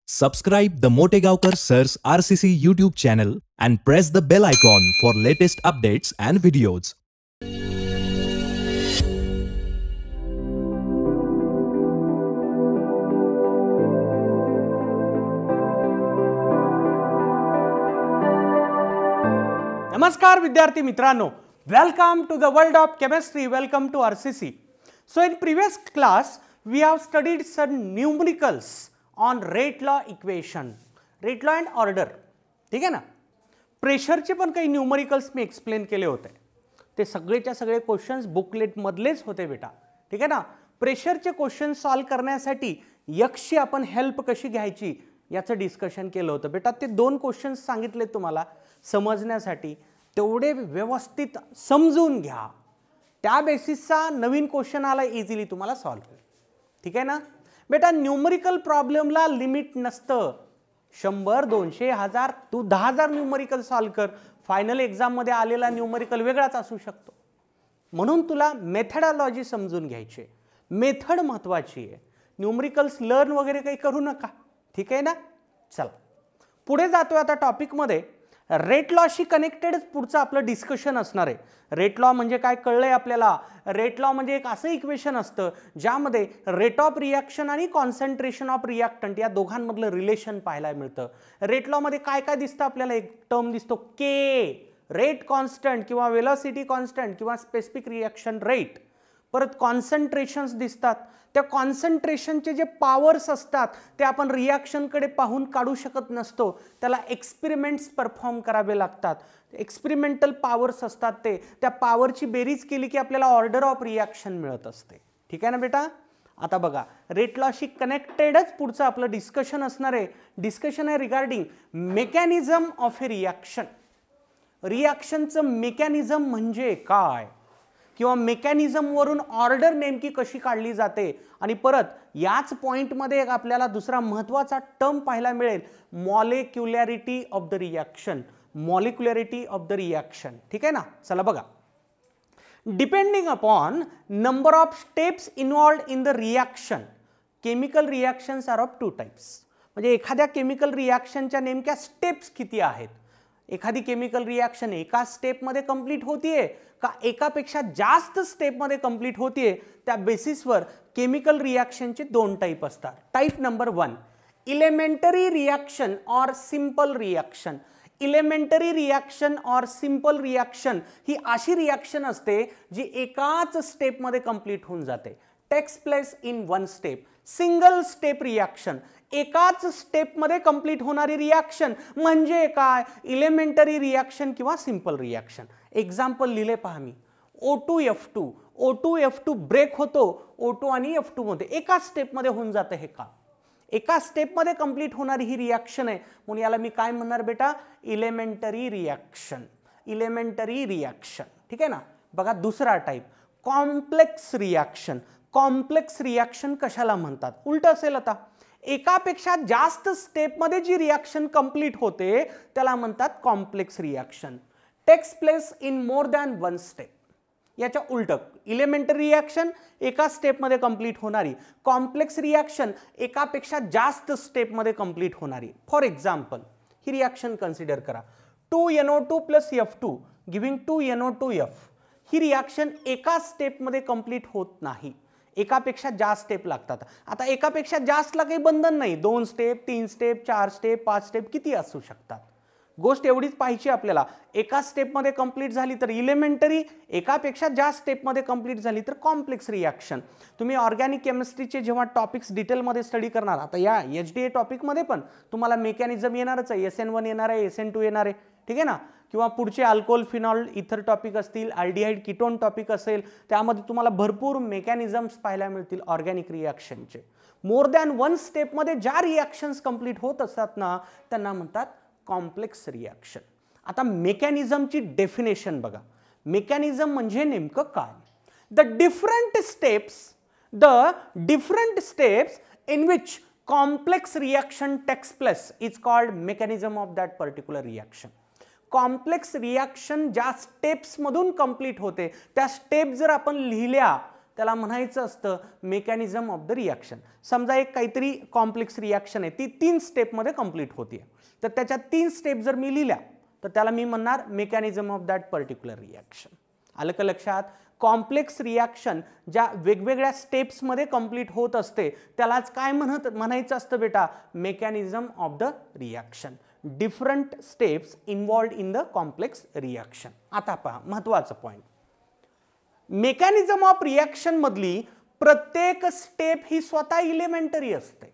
Subscribe the Motegaonkar Sir's RCC YouTube channel and press the bell icon for latest updates and videos. नमस्कार विद्यार्थी मित्रांनो, welcome to the world of chemistry. Welcome to RCC. So in previous class we have studied some numericals on rate law equation, rate law and order. ठीक आहे ना. प्रेशरचे पण काही numericals मी explain केले होते. ते सगळेच्या सगळे क्वेश्चन्स बुकलेट मधलेच होते बेटा. ठीक आहे ना. प्रेशरचे क्वेश्चन सॉल्व करण्यासाठी यक्षी आपण हेल्प कशी घ्यायची याचं डिस्कशन केलं होतं बेटा. ते दोन क्वेश्चन्स सांगितले तुम्हाला समजण्यासाठी, तेवढे व्यवस्थित समजून घ्या. त्या बेसिसचा नवीन क्वेश्चन आला इझिली तुम्हाला सॉल्व होईल. ठीक आहे ना बेटा. न्यूमरिकल प्रॉब्लेमला लिमिट नसतं. 100, 200, 1000 तू 10,000 न्यूमरिकल सॉल्व कर. फायनल एक्झाम मध्ये आलेला न्यूमरिकल वेगळाच असू शकतो. म्हणून तुला मेथडॉलॉजी समजून घ्यायची. मेथड महत्वाची आहे. न्यूमरिकल्स लर्न वगैरे काही करू नका. ठीक आहे ना. चला पुढे जातोय आता टॉपिक मध्ये. रेट लॉशी कनेक्टेड पुढचं आपलं डिस्कशन असणार आहे. रेट लॉ म्हणजे काय कळलंय आपल्याला. रेट लॉ म्हणजे एक असं इक्वेशन असतं ज्यामध्ये रेट ऑफ रिॲक्शन आणि कॉन्सन्ट्रेशन ऑफ रिॲक्टंट या दोघांमधलं रिलेशन पाहायला मिळतं. रेट लॉ मध्ये काय काय दिसतं आपल्याला. एक टर्म दिसतो के, रेट कॉन्स्टंट किंवा वेलोसिटी कॉन्स्टंट किंवा स्पेसिफिक रिॲक्शन रेट. परत कॉन्सन्ट्रेशन्स दिसतात. त्या कॉन्सन्ट्रेशनचे जे पॉवर्स असतात ते आपण रिॲक्शनकडे पाहून काढू शकत नसतो. त्याला एक्सपेरिमेंट्स परफॉर्म करावे लागतात. एक्सपेरिमेंटल पॉवर्स असतात ते. त्या पॉवरची बेरीज केली की आपल्याला ऑर्डर ऑफ रिॲक्शन मिळत असते. ठीक आहे ना बेटा. आता बघा रेट लॉशी कनेक्टेडच पुढचं आपलं डिस्कशन असणार आहे. डिस्कशन आहे regarding mechanism of a reaction. रिॲक्शनचं मेकॅनिझम म्हणजे काय किंवा मेकॅनिझम वरून ऑर्डर नेमकी कशी काढली जाते. आणि परत याच पॉइंटमध्ये एक आपल्याला दुसरा महत्त्वाचा टर्म पाहायला मिळेल, molecularity of the reaction. Molecularity of the reaction. ठीक आहे ना. चला बघा. Depending upon number of steps involved in the reaction, chemical reactions are of two types. म्हणजे एखाद्या केमिकल रिॲक्शनच्या नेमक्या स्टेप्स किती आहेत. एखादी केमिकल रिॲक्शन एका स्टेपमध्ये कंप्लीट होतीये का एकापेक्षा जास्त स्टेपमध्ये कंप्लीट होतीये, त्या बेसिसवर केमिकल रिॲक्शनचे दोन टाइप असतात. Type number 1 elementary reaction or simple reaction. Elementary reaction or simple reaction ही अशी रिॲक्शन असते जी एकाच स्टेपमध्ये कंप्लीट होऊन जाते. Takes place in one step. Single step reaction, एकाच स्टेपमध्ये कंप्लीट होणारी रिॲक्शन म्हणजे काय, इलेमेंटरी रिॲक्शन किंवा सिंपल रिॲक्शन. एक्झाम्पल लिहिले पहा मी. O2F2. O2F2 ब्रेक होतो O2 आणि F2 मध्ये. एकाच स्टेपमध्ये होऊन जातं हे काम. एका स्टेपमध्ये कंप्लीट होणारी ही रिॲक्शन आहे. म्हणून याला मी काय म्हणणार बेटा, इलेमेंटरी रिॲक्शन. Elementary reaction. ठीक आहे ना. बघा दुसरा type complex reaction. Complex reaction कशाला म्हणतात, उलट असेल आता. एकापेक्षा जास्त स्टेपमध्ये जी रिॲक्शन कंप्लीट होते त्याला म्हणतात complex reaction. Takes place in more than one step. याच्या उलट इलेमेंटरी रिॲक्शन एका स्टेपमध्ये कंप्लीट होणारी, कॉम्प्लेक्स रिॲक्शन एकापेक्षा जास्त स्टेपमध्ये कंप्लीट होणारी. For example he reaction consider करा. 2NO2 + F2 giving 2NO2F. ही रिॲक्शन एका स्टेपमध्ये कंप्लीट होत नाही, एकापेक्षा जास्त स्टेप लागतात. आता एकापेक्षा जास्तला काही बंधन नाही. 2 स्टेप, 3 स्टेप, 4 स्टेप, 5 स्टेप किती असू शकतात. गोष्ट एवढीच पाहिजे आपल्याला. एका स्टेपमध्ये कंप्लीट झाली तर इलेमेंटरी, एकापेक्षा जास्त स्टेपमध्ये कंप्लीट झाली तर कॉम्प्लेक्स रिॲक्शन. तुम्ही ऑर्गॅनिक केमिस्ट्रीचे जेव्हा टॉपिक्स डिटेलमध्ये स्टडी करणार, आता या HDA टॉपिकमध्ये पण तुम्हाला मेकॅनिझम येणारच आहे. SN1 येणार आहे, SN2 येणार आहे. ठीक आहे ना. किंवा पुढचे अल्कोहोल, फिनॉल, इथर टॉपिक असतील, अल्डिहाइड, कीटोन टॉपिक असेल, त्यामध्ये तुम्हाला भरपूर मेकॅनिझम्स पाहायला मिळतील ऑर्गॅनिक रिॲक्शनचे. मोर दॅन वन स्टेपमध्ये ज्या रिॲक्शन्स कंप्लीट होत असतात ना त्यांना म्हणतात कॉम्प्लेक्स रिॲक्शन. आता मेकॅनिझमची डेफिनेशन बघा. मेकॅनिझम म्हणजे नेमकं काय. The different steps in which complex reaction takes place is called mechanism of that particular reaction. Complex reaction ज्या स्टेप्स मधून कंप्लीट होते त्या स्टेप जर आपण लिहिल्या त्याला म्हणायचं असतं मेकॅनिझम ऑफ द रिॲक्शन. समजा एक काहीतरी कॉम्प्लेक्स रिॲक्शन आहे, ती 3 स्टेपमध्ये कंप्लीट होते, तर त्याच्या 3 स्टेप जर मी लिहिल्या तर त्याला मी म्हणणार mechanism of that particular reaction. आलं का लक्षात? कॉम्प्लेक्स रिॲक्शन ज्या वेगवेगळ्या स्टेप्समध्ये कंप्लीट होत असते त्यालाच काय म्हणायचं असतं बेटा? Mechanism of the reaction. Different steps involved in the complex reaction. आता पहा महत्त्वाचा पॉईंट, मेकॅनिझम ऑफ रिॲक्शन मधली प्रत्येक स्टेप ही स्वतः इलेमेंटरी असते.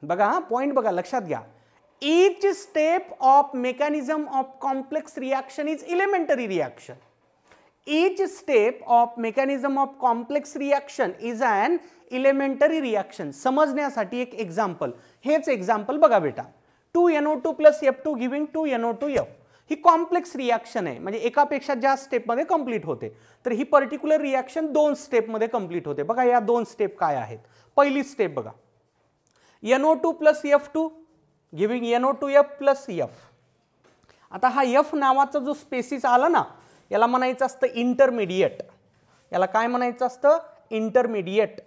बघा पॉइंट बघा, लक्षात घ्या. each step of mechanism of complex reaction is elementary reaction. Each step of mechanism of complex reaction is an elementary reaction. समजण्यासाठी एक एक्झाम्पल, हेच एक्झाम्पल बघा बेटा. 2NO2 plus F2 giving 2NO2F. ही कॉम्प्लेक्स रिॲक्शन आहे, म्हणजे एकापेक्षा जास्त स्टेपमध्ये कंप्लीट होते. तर ही पर्टिक्युलर रिॲक्शन 2 स्टेपमध्ये कंप्लीट होते. बघा या 2 स्टेप काय आहेत. पहिली स्टेप बघा, NO2 plus F2 giving NO2F plus F. आता हा F नावाचा जो स्पेसिस आला ना, याला म्हणायचं असतं इंटरमिडिएट. याला काय म्हणायचं असतं? इंटरमिडिएट.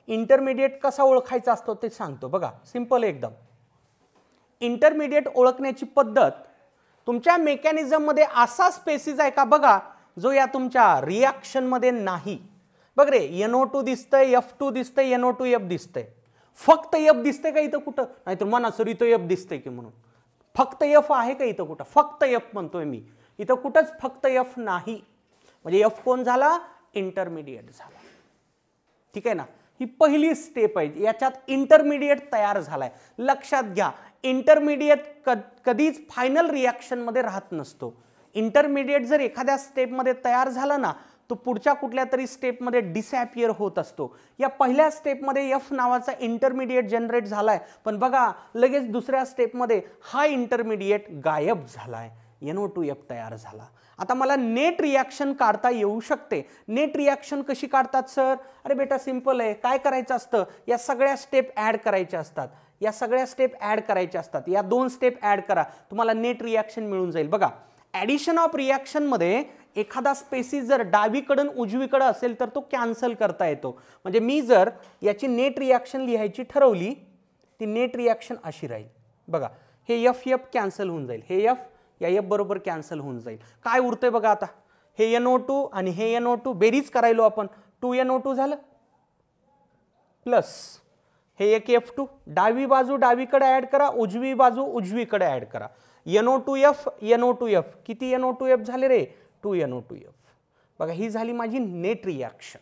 इंटरमिडिएट कसा ओळखायचा असतो ते सांगतो बघा, सिंपल एकदम. इंटरमिडिएट ओळखण्याची पद्धत, तुमच्या मेकॅनिझममध्ये असा स्पेसिस आहे का बघा जो या तुमच्या रिॲक्शनमध्ये नाही. बघ रे, NO2 दिसतंय, F2 दिसतंय, NO2F दिसतंय. फक्त F दिसते का इथं कुठं? नाहीतर म्हणा सर इथं F दिसते की म्हणून. फक्त F आहे का इथं कुठं? फक्त F म्हणतोय मी. इथं कुठंच फक्त F नाही. म्हणजे F कोण झाला? इंटरमिडिएट झाला. ठीक आहे ना? ही पहिली स्टेप आहे, याच्यात इंटरमिडिएट तयार झालाय. लक्षात घ्या, इंटरमिडिएट कधीच फायनल रिॲक्शन मध्ये राहत नसतो. इंटरमिडिएट जर एखाद्या स्टेपमध्ये तयार झाला ना, तो पुढच्या कुठल्या तरी स्टेपमध्ये डिसॅपियर होत असतो. या पहिल्या स्टेपमध्ये F नावाचा इंटरमिडिएट जनरेट झालाय, पण बघा लगेच दुसऱ्या स्टेपमध्ये हा इंटरमिडिएट गायब झालाय, NO2F तयार झाला. आता मला नेट रिॲक्शन काढता येऊ शकते. नेट रिॲक्शन कशी काढतात सर? अरे बेटा सिंपल आहे. काय करायचं असतं? या सगळ्या स्टेप ॲड करायच्या असतात. या सगळ्या स्टेप ॲड करायच्या असतात. या 2 स्टेप ॲड करा, तुम्हाला नेट रिॲक्शन मिळून जाईल. बघा, ॲडिशन ऑफ रिॲक्शन मध्ये एखादा स्पेसिस जर डावीकडून उजवीकडे असेल तर तो कॅन्सल करता येतो. म्हणजे मी जर याची नेट रिॲक्शन लिहायची ठरवली, ती नेट रिॲक्शन अशी राहील. बघा, हे F कॅन्सल होऊन जाईल, हे F या F बरोबर कॅन्सल होऊन जाईल. काय उरतंय बघा आता, हे NO2 आणि हे NO2 बेरीज करायलो आपण. 2NO2 झालं प्लस हे एक F2. डावी बाजू डावीकडे ॲड करा, उजवी बाजू उजवीकडे ॲड करा. NO2F NO2F. किती NO2F झाले रे? 2NO2F. बघा, ही झाली माझी नेट रिॲक्शन.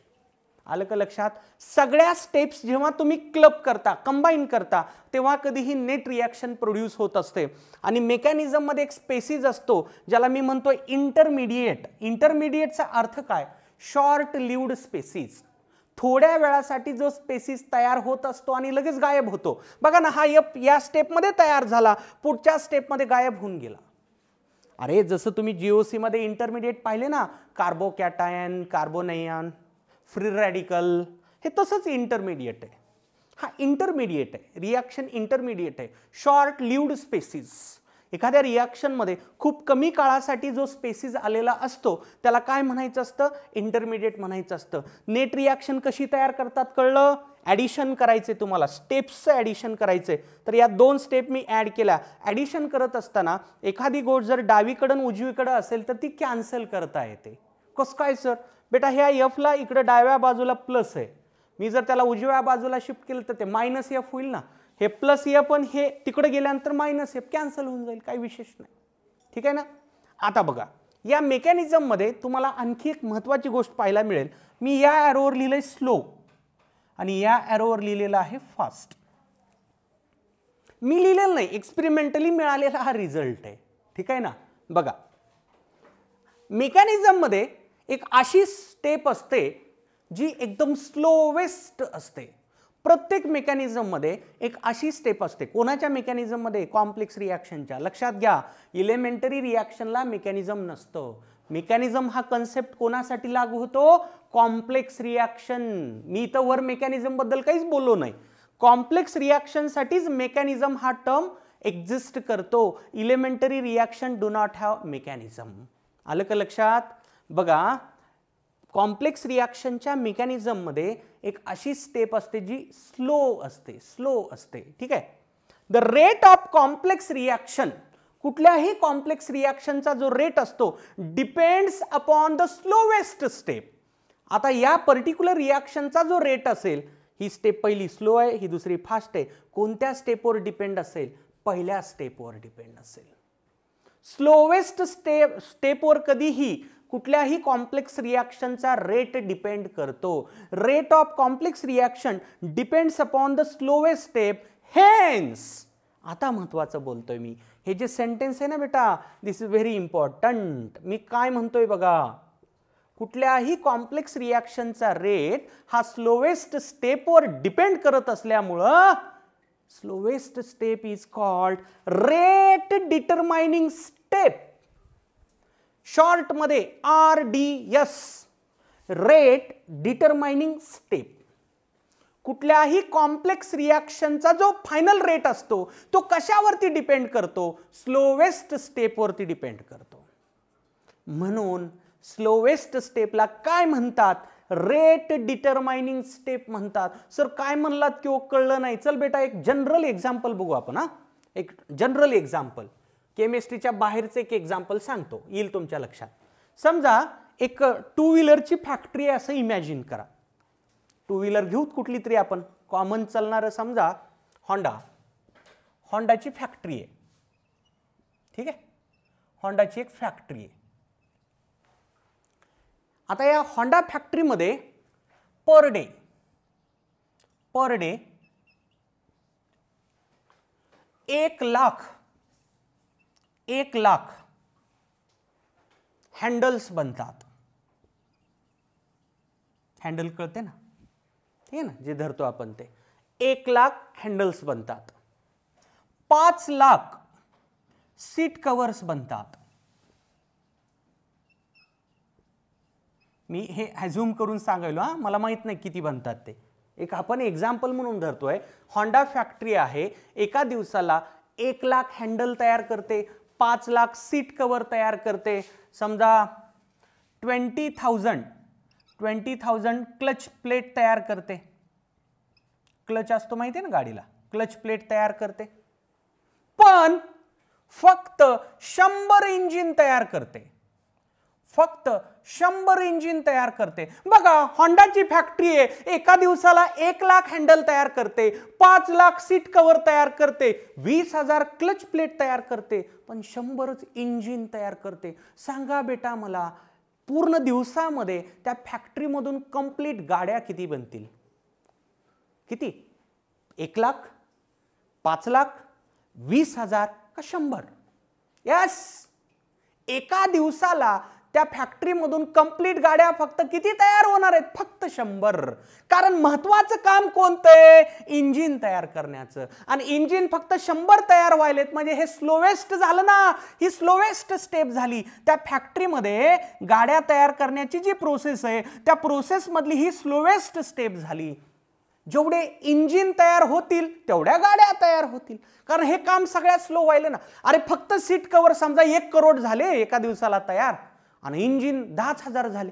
आलं का लक्षात? सगळ्या स्टेप्स जेव्हा तुम्ही क्लब करता, कंबाईन करता, तेव्हा कधीही नेट रिॲक्शन प्रोड्यूस होत असते. आणि मेकॅनिझम मध्ये एक स्पेसिस असतो ज्याला मी म्हणतोय इंटरमिडिएट. इंटरमिडिएटचा अर्थ काय? Short lived species. थोड्या वेळासाठी जो स्पेसिस तयार होत असतो आणि लगेच गायब होतो. बघा ना, हा F या स्टेपमध्ये तयार झाला, पुढच्या स्टेपमध्ये गायब होऊन गेला. अरे जसं तुम्ही GOC मध्ये इंटरमिडिएट पाहिले ना, कार्बोकॅटायन, कार्बोनायन, फ्री रॅडिकल, हे तसंच इंटरमिडिएट आहे. हा इंटरमिडिएट आहे, रिॲक्शन इंटरमिडिएट आहे. Short lived species. एखाद्या रिॲक्शनमध्ये खूप कमी काळासाठी जो स्पेसिस आलेला असतो त्याला काय म्हणायचं असतं? इंटरमिडिएट म्हणायचं असतं. नेट रिॲक्शन कशी तयार करतात कळलं? ॲडिशन करायचे तुम्हाला, स्टेप्सचं ॲडिशन करायचे. तर या 2 स्टेप मी ॲड केल्या. ॲडिशन करत असताना एखादी गोष्ट जर डावीकडून उजवीकडे असेल तर ती कॅन्सल करता येते. कसं काय सर? बेटा ह्या F ला इकडे डाव्या बाजूला प्लस आहे, मी जर त्याला उजव्या बाजूला शिफ्ट केलं तर ते -F होईल ना. हे प्लस F पण हे तिकडे गेल्यानंतर -F कॅन्सल होऊन जाईल, काही विशेष नाही. ठीक आहे ना? आता बघा, या मेकॅनिझम मध्ये तुम्हाला आणखी एक महत्त्वाची गोष्ट पाहायला मिळेल. मी या ॲरोवर लिहिलंय स्लो आणि या ॲरोवर लिहिलेला आहे फास्ट. मी लिहिलेलं नाही, एक्सपेरिमेंटली मिळालेला हा रिझल्ट आहे. ठीक आहे ना? बघा, मेकॅनिझम मध्ये एक अशी स्टेप असते जी एकदम स्लोवेस्ट असते. प्रत्येक मेकॅनिझम मध्ये एक अशी स्टेप असते. कोणाच्या मेकॅनिझम मध्ये? कॉम्प्लेक्स रिॲक्शनच्या. लक्षात घ्या, इलेमेंटरी रिॲक्शनला मेकॅनिझम नसतं. मेकॅनिझम हा कन्सेप्ट कोणासाठी लागू होतो? Complex reaction. मी इथं वर मेकॅनिझम बद्दल काहीच बोललो नाही. कॉम्प्लेक्स रिॲक्शनसाठीच मेकॅनिझम हा टर्म एक्झिस्ट करतो. Elementary reaction do not have mechanism. आलं का लक्षात? बघा, कॉम्प्लेक्स रिॲक्शनच्या मेकॅनिझममध्ये एक अशी स्टेप असते जी स्लो असते, ठीक आहे. The rate of complex reaction, कुठल्याही कॉम्प्लेक्स रिॲक्शनचा जो रेट असतो depends upon the slowest step. आता या पर्टिक्युलर रिॲक्शनचा जो रेट असेल, ही स्टेप पहिली स्लो आहे, ही दुसरी फास्ट आहे, कोणत्या स्टेपवर डिपेंड असेल? पहिल्या स्टेपवर डिपेंड असेल. स्लोवेस्ट स्टेपवर कधीही कुठल्याही कॉम्प्लेक्स रिॲक्शनचा रेट डिपेंड करतो. Rate of complex reaction depends upon the slowest step. Hence, आता महत्वाचं बोलतोय मी, हे जे सेंटेन्स आहे ना बेटा, दिस इज व्हेरी इम्पॉर्टंट. मी काय म्हणतोय बघा, कुठल्याही कॉम्प्लेक्स रिॲक्शनचा रेट हा स्लोवेस्ट स्टेपवर डिपेंड करत असल्यामुळं slowest step is called rate determining step. Short मध्ये RDS, रेट डिटरमाइनिंग स्टेप. कुठल्याही कॉम्प्लेक्स रिॲक्शनचा जो फायनल रेट असतो तो कशावरती डिपेंड करतो? स्लोवेस्ट स्टेपवरती डिपेंड करतो. म्हणून स्लोवेस्ट स्टेपला काय म्हणतात? रेट डिटरमाइनिंग स्टेप म्हणतात. सर काय म्हणलात किंवा कळलं नाही? चल बेटा एक जनरल एक्झाम्पल बघू आपण. एक जनरल एक्झाम्पल, केमिस्ट्रीच्या बाहेरचं एक एक्झाम्पल सांगतो, येईल तुमच्या लक्षात. समजा एक टू व्हीलरची फॅक्टरी आहे असं इमॅजिन करा. टू व्हीलर घेऊ कुठली तरी आपण, कॉमन चालणारं, समजा होंडाची फॅक्टरी आहे, ठीक आहे. होंडाची एक फॅक्टरी आहे. आता या होंडा फॅक्टरीमध्ये पर डे 1 लाख हँडल्स बनतात. हँडल कळते ना, ठीक आहे ना, जे धरतो आपण ते. 1 लाख हँडल्स बनतात. 5 लाख सीट कव्हर्स बनतात. मी हे ॲझ्युम करून सांगायलो, मला माहित नाही किती बनतात ते. एक आपण एक्झाम्पल म्हणून धरतोय. होंडा फॅक्टरी आहे, एका दिवसाला 1 लाख हँडल तयार करते, 5 लाख सीट कव्हर तयार करते. समजा 20,000 क्लच प्लेट तयार करते. क्लच असतो माहिती आहे ना गाडीला, क्लच प्लेट तयार करते. पण फक्त 100 इंजिन तयार करते. फक्त 100 इंजिन तयार करते. बघा, होंडाची फॅक्टरी आहे, एका दिवसाला 1 लाख हँडल तयार करते, 5 लाख सीट कव्हर तयार करते, 20,000 क्लच प्लेट तयार करते, पण 100च इंजिन तयार करते. सांगा बेटा मला, पूर्ण दिवसामध्ये त्या फॅक्टरीमधून कंप्लीट गाड्या किती बनतील? किती? 1 लाख, 5 लाख, 20,000 का 100? यस, एका दिवसाला त्या फॅक्टरीमधून कंप्लीट गाड्या फक्त किती तयार होणार आहेत? फक्त 100. कारण महत्वाचं काम कोणतं आहे? इंजिन तयार करण्याचं. आणि इंजिन फक्त 100 तयार व्हायलेत म्हणजे हे स्लोवेस्ट झालं ना. ही स्लोवेस्ट स्टेप झाली. त्या फॅक्टरीमध्ये गाड्या तयार करण्याची जी प्रोसेस आहे त्या प्रोसेसमधली ही स्लोवेस्ट स्टेप झाली. जेवढे इंजिन तयार होतील तेवढ्या गाड्या तयार होतील, कारण हे काम सगळ्यात स्लो व्हायले ना. अरे फक्त सीट कव्हर समजा 1 करोड झाले एका दिवसाला तयार आणि इंजिन 10,000 झाले,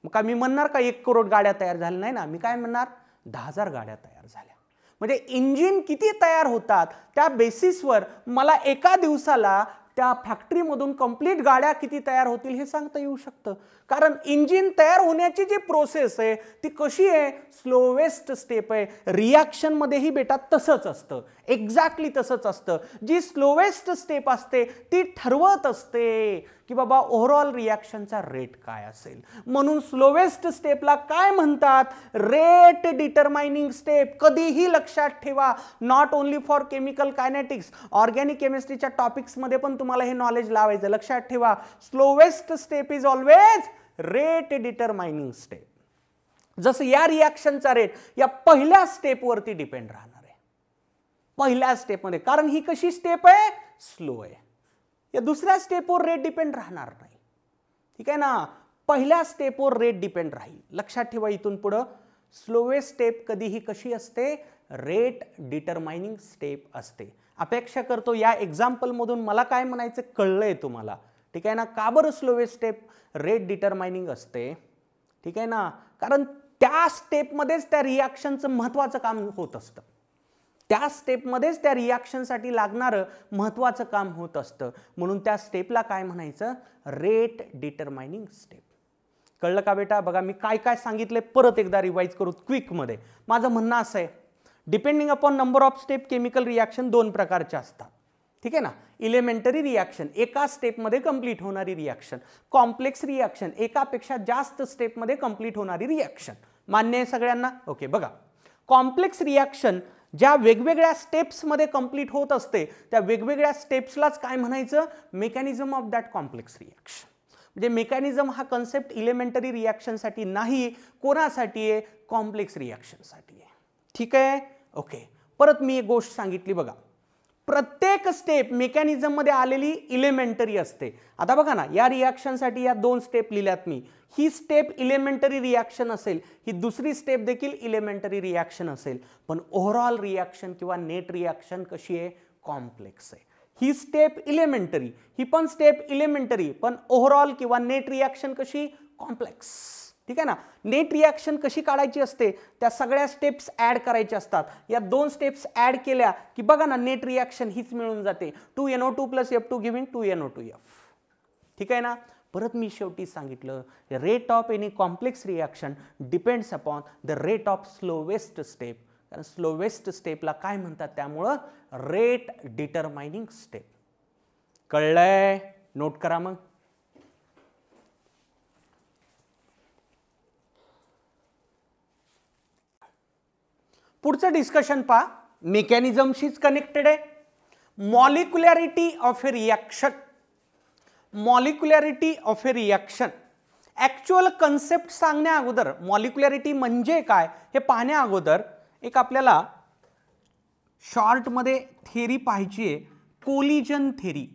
मग काय मी म्हणणार का 1 करोड गाड्या तयार झाल्या? नाही ना, मी काय म्हणणार 10,000 गाड्या तयार झाल्या. म्हणजे इंजिन किती तयार होतात त्या बेसिसवर मला एका दिवसाला त्या फॅक्टरीमधून कंप्लीट गाड्या किती तयार होतील हे सांगता येऊ शकतं. कारण इंजिन तयार होण्याची जी प्रोसेस आहे ती कशी आहे? स्लोवेस्ट स्टेप आहे. रिॲक्शन मध्येही बेटा तसंच असतं, एक्झॅक्टली तसंच असतं. जी स्लोवेस्ट स्टेप असते ती ठरवत असते की बाबा ओव्हरऑल रिॲक्शनचा रेट काय असेल. म्हणून स्लोवेस्ट स्टेपला काय म्हणतात? Rate determining step. कधीही लक्षात ठेवा, not only for chemical kinetics, organic केमिस्ट्रीच्या टॉपिक्समध्ये पण तुम्हाला हे नॉलेज लावायचं. लक्षात ठेवा, slowest step is always rate determining step. जसं या रिॲक्शनचा रेट या पहिल्या स्टेपवरती डिपेंड राहणार आहे, पहिल्या स्टेपमध्ये. कारण ही कशी स्टेप आहे? स्लो आहे. या दुसऱ्या स्टेपवर रेट डिपेंड राहणार नाही, ठीक आहे ना. पहिल्या स्टेपवर रेट डिपेंड राहील. लक्षात ठेवा, इथून पुढं स्लोवेस्ट स्टेप कधीही कशी असते? रेट डिटरमाइनिंग स्टेप असते. अपेक्षा करतो या एक्झाम्पल मधून मला काय म्हणायचं कळलंय तुम्हाला, ठीक आहे ना. का बरं स्लोवेस्ट स्टेप रेट डिटरमाइनिंग असते, ठीक आहे ना, कारण त्या स्टेपमध्येच त्या रिॲक्शनचं महत्त्वाचं काम होत असतं, त्या स्टेपमध्येच त्या रिॲक्शनसाठी लागणारं महत्त्वाचं काम होत असतं, म्हणून त्या स्टेपला काय म्हणायचं, रेट डिटरमाइनिंग स्टेप. कळलं का बेटा? बघा मी काय काय सांगितले परत एकदा रिवाइज करू क्विकमध्ये. माझं म्हणणं असं आहे, depending upon number of step chemical reaction दोन प्रकारच्या असतात, ठीक आहे ना. इलेमेंटरी रिॲक्शन एका स्टेपमध्ये कंप्लीट होणारी रिॲक्शन, कॉम्प्लेक्स रिॲक्शन एकापेक्षा जास्त स्टेपमध्ये कंप्लीट होणारी रिॲक्शन. मान्य आहे सगळ्यांना? ओके. बघा कॉम्प्लेक्स रिॲक्शन ज्या वेगवेगळ्या स्टेप्समध्ये कंप्लीट होत असते त्या वेगवेगळ्या स्टेप्सलाच काय म्हणायचं, mechanism of that complex reaction. म्हणजे मेकॅनिझम हा कन्सेप्ट इलेमेंटरी रिॲक्शनसाठी नाही, कोणासाठी आहे, कॉम्प्लेक्स रिॲक्शनसाठी आहे, ठीक आहे. ओके. परत मी एक गोष्ट सांगितली बघा, प्रत्येक स्टेप मेकॅनिझममध्ये आलेली इलेमेंटरी असते. आता बघा ना, या रिॲक्शनसाठी या दोन स्टेप लिहिल्यात मी, ही स्टेप इलेमेंटरी रिॲक्शन असेल, ही दुसरी स्टेप देखील इलेमेंटरी रिॲक्शन असेल, पण ओव्हरऑल रिॲक्शन किंवा नेट रिॲक्शन कशी आहे, कॉम्प्लेक्स आहे. ही स्टेप इलेमेंटरी, ही पण स्टेप इलेमेंटरी, पण ओव्हरऑल किंवा नेट रिॲक्शन कशी, कॉम्प्लेक्स, ठीक आहे ना. नेट रिॲक्शन कशी काढायची असते, त्या सगळ्या स्टेप्स ॲड करायच्या असतात. या दोन स्टेप्स ॲड केल्या की बघा ना, नेट रिॲक्शन हीच मिळून जाते, 2NO2 + F2 गिव्हिंग 2NO2F, ठीक आहे ना. परत मी शेवटी सांगितलं, rate of any complex reaction depends upon the rate of slowest step. कारण स्लोवेस्ट स्टेपला काय म्हणतात, त्यामुळं रेट डिटरमाइनिंग स्टेप. कळलंय? नोट करा मग. पुढचं डिस्कशन पहा, मेकॅनिझमशीच कनेक्टेड आहे. Molecularity of a reaction, molecularity of a reaction. Actual concept सांगण्या अगोदर मॉलिक्युलॅरिटी म्हणजे काय हे पाहण्या अगोदर एक आपल्याला शॉर्टमध्ये थेरी पाहायची आहे, कोलिजन थेरी.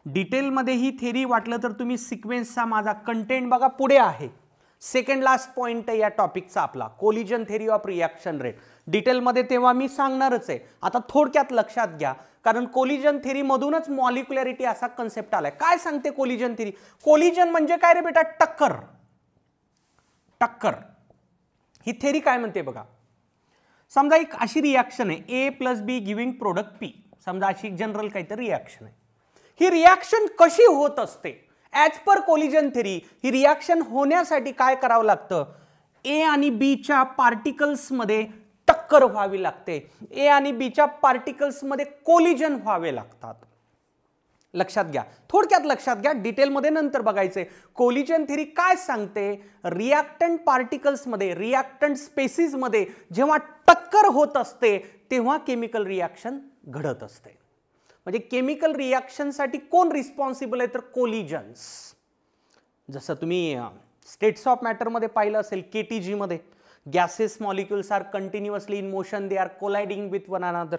डिटेलमध्ये ही थेरी वाटलं तर तुम्ही सिक्वेन्सचा माझा कंटेंट बघा, पुढे आहे. सेकंड लास्ट पॉइंट आहे या टॉपिकचा आपला, collision theory of reaction rate. डिटेलमध्ये तेव्हा मी सांगणारच आहे, आता थोडक्यात लक्षात घ्या, कारण कोलिजन थेरी मधूनच मॉलिक्युलॅरिटी असा कन्सेप्ट आलाय. काय सांगते कोलिजन थेरी? कोलिजन म्हणजे काय रे बेटा? टक्कर. टक्कर ही थेरी काय म्हणते बघा, समजा एक अशी रिॲक्शन आहे, A + B giving product P, समजा अशी जनरल काहीतरी रिॲक्शन आहे. ही रिॲक्शन कशी होत असते? ॲज पर कोलिजन थेरी ही रिॲक्शन होण्यासाठी काय करावं लागतं, A आणि B च्या पार्टिकल्समध्ये टक्कर व्हावी लागते, A आणि B च्या पार्टिकल्समध्ये कोलिजन व्हावे लागतात. लक्षात घ्या, थोडक्यात लक्षात घ्या, डिटेलमध्ये नंतर बघायचंय. कोलिजन थेरी काय सांगते, रिॲक्टंट पार्टिकल्समध्ये, रिॲक्टंट स्पेसिसमध्ये जेव्हा टक्कर होत असते तेव्हा केमिकल रिॲक्शन घडत असते. म्हणजे केमिकल रिॲक्शनसाठी कोण रिस्पॉन्सिबल आहे तर कोलिजन्स. जसं तुम्ही स्टेट्स ऑफ मॅटरमध्ये पाहिलं असेल, KTG मध्ये gases molecules are continuously in motion, they are colliding with one another.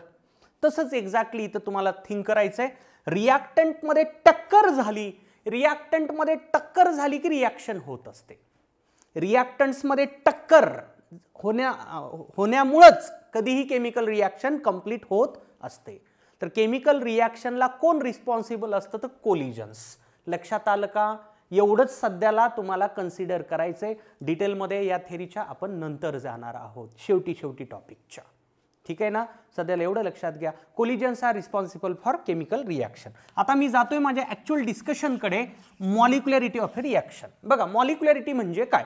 तसंच एक्झॅक्टली इथं तुम्हाला थिंक करायचंय, रिॲक्टंटमध्ये टक्कर झाली, रिॲक्टंटमध्ये टक्कर झाली की रिॲक्शन होत असते. रिॲक्टंट्समध्ये टक्कर होण्यामुळेच कधीही केमिकल रिॲक्शन कंप्लीट होत असते. तर केमिकल रिॲक्शनला कोण रिस्पॉन्सिबल असतं तर कोलिजन्स. लक्षात आलं का? एवढंच सध्याला तुम्हाला कन्सिडर करायचंय. डिटेलमध्ये या थेरीच्या आपण नंतर जाणार आहोत, शेवटी टॉपिकच्या, ठीक आहे ना. सध्याला एवढं लक्षात घ्या, collisions are responsible for chemical reaction. आता मी जातोय माझ्या ॲक्च्युअल डिस्कशनकडे, मॉलिक्युलॅरिटी ऑफ ए रिॲक्शन. बघा मॉलिक्युलॅरिटी म्हणजे काय,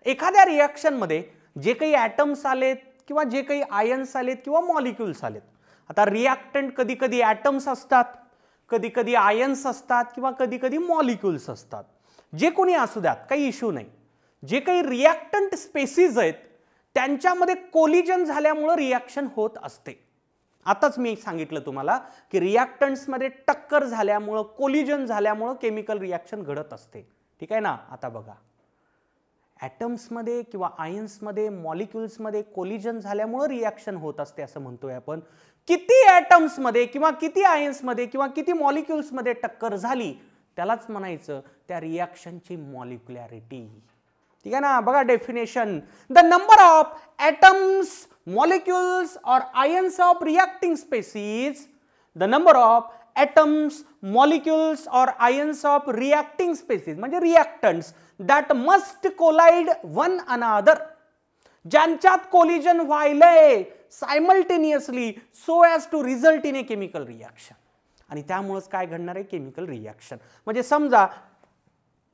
एखाद्या रिॲक्शनमध्ये जे काही ॲटम्स आलेत किंवा जे काही आयन्स आलेत किंवा मॉलिक्युल्स आलेत. आता रिॲक्टंट कधी कधी ॲटम्स असतात, कधी कधी आयन्स असतात किंवा कधी कधी मॉलिक्युल्स असतात. जे कोणी असू द्यात, काही इश्यू नाही. जे काही रिॲक्टंट स्पेसिस आहेत त्यांच्यामध्ये कोलिजन झाल्यामुळे रिॲक्शन होत असते. आताच मी सांगितलं तुम्हाला की रिॲक्टंट्समध्ये टक्कर झाल्यामुळे, कोलिजन झाल्यामुळे केमिकल रिॲक्शन घडत असते, ठीक आहे ना. आता बघा, ॲटम्समध्ये किंवा आयन्समध्ये, मॉलिक्युल्समध्ये कोलिजन झाल्यामुळे रिॲक्शन होत असते असं म्हणतोय आपण. किती ॲटम्समध्ये किंवा किती आयन्समध्ये किंवा किती मॉलिक्युल्समध्ये टक्कर झाली त्यालाच म्हणायचं त्या रिॲक्शनची मॉलिक्युलॅरिटी, ठीक आहे ना. बघा definition, the number of atoms, molecules or ions of reacting species, the number of atoms, molecules or ions of reacting species म्हणजे reactants that must collide one another, ज्यांच्यात कोलिजन व्हायलंय simultaneously so as to result in a chemical reaction. आणि त्यामुळेच काय घडणार आहे, chemical reaction. म्हणजे समजा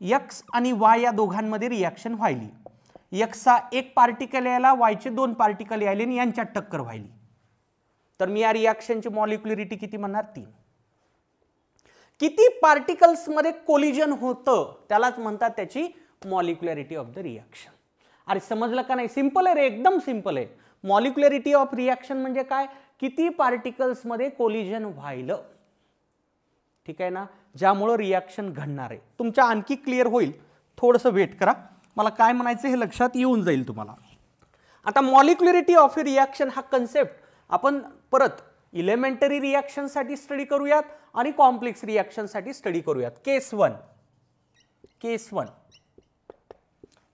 एक्स आणि वाय या दोघांमध्ये रिॲक्शन व्हायली, एक्सचा एक पार्टिकल यायला, वायचे दोन पार्टिकल यायले आणि यांच्यात टक्कर व्हायली, तर मी या रिॲक्शनची मॉलिक्युलरिटी किती म्हणणार, 3. किती पार्टिकल्स मध्ये कोलिजन होतं त्यालाच म्हणतात त्याची मॉलिक्युलरिटी ऑफ द रिॲक्शन. अरे समजलं का नाही, सिंपल आहे रे, एकदम सिंपल आहे. मॉलिक्युलरिटी ऑफ रिॲक्शन म्हणजे काय, किती पार्टिकल्स मध्ये कोलिजन व्हायलं, ठीक आहे ना, ज्यामुळे रिॲक्शन घडणार आहे. तुमच्या आणखी क्लिअर होईल, थोडंसं वेट करा, मला काय म्हणायचं हे लक्षात येऊन जाईल तुम्हाला. आता मॉलिक्युलरिटी ऑफ रिॲक्शन हा कन्सेप्ट आपण परत इलेमेंटरी रिॲक्शन साठी स्टडी करूयात आणि कॉम्प्लेक्स रिॲक्शन साठी स्टडी करूयात. Case 1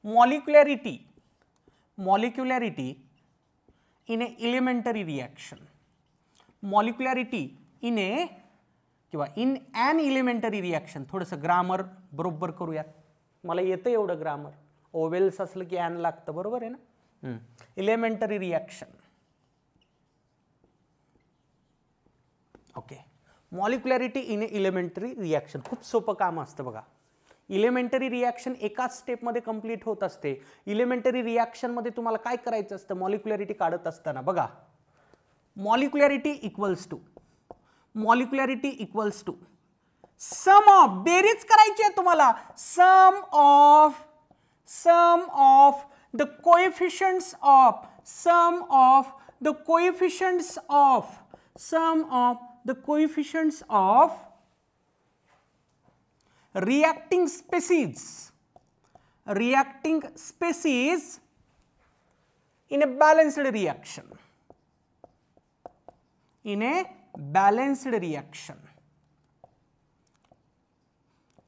molecularity in a elementary reaction, molecularity in a किंवा इन ॲन इलेमेंटरी रिॲक्शन. थोडंसं ग्रामर बरोबर करूयात, मला येतं एवढं ग्रामर, ओवेल्स असलं की ॲन लागतं, बरोबर आहे ना. Elementary reaction, okay. Molecularity in a elementary reaction खूप सोपं काम असतं बघा. इलेमेंटरी रिॲक्शन एकाच स्टेपमध्ये कंप्लीट होत असते. इलेमेंटरी रिॲक्शनमध्ये तुम्हाला काय करायचं असतं, मॉलिक्युलरिटी काढत असताना बघा, molecularity equals to sum of, बेरीज करायची आहे तुम्हाला, sum of the coefficients of reacting species in a balanced reaction.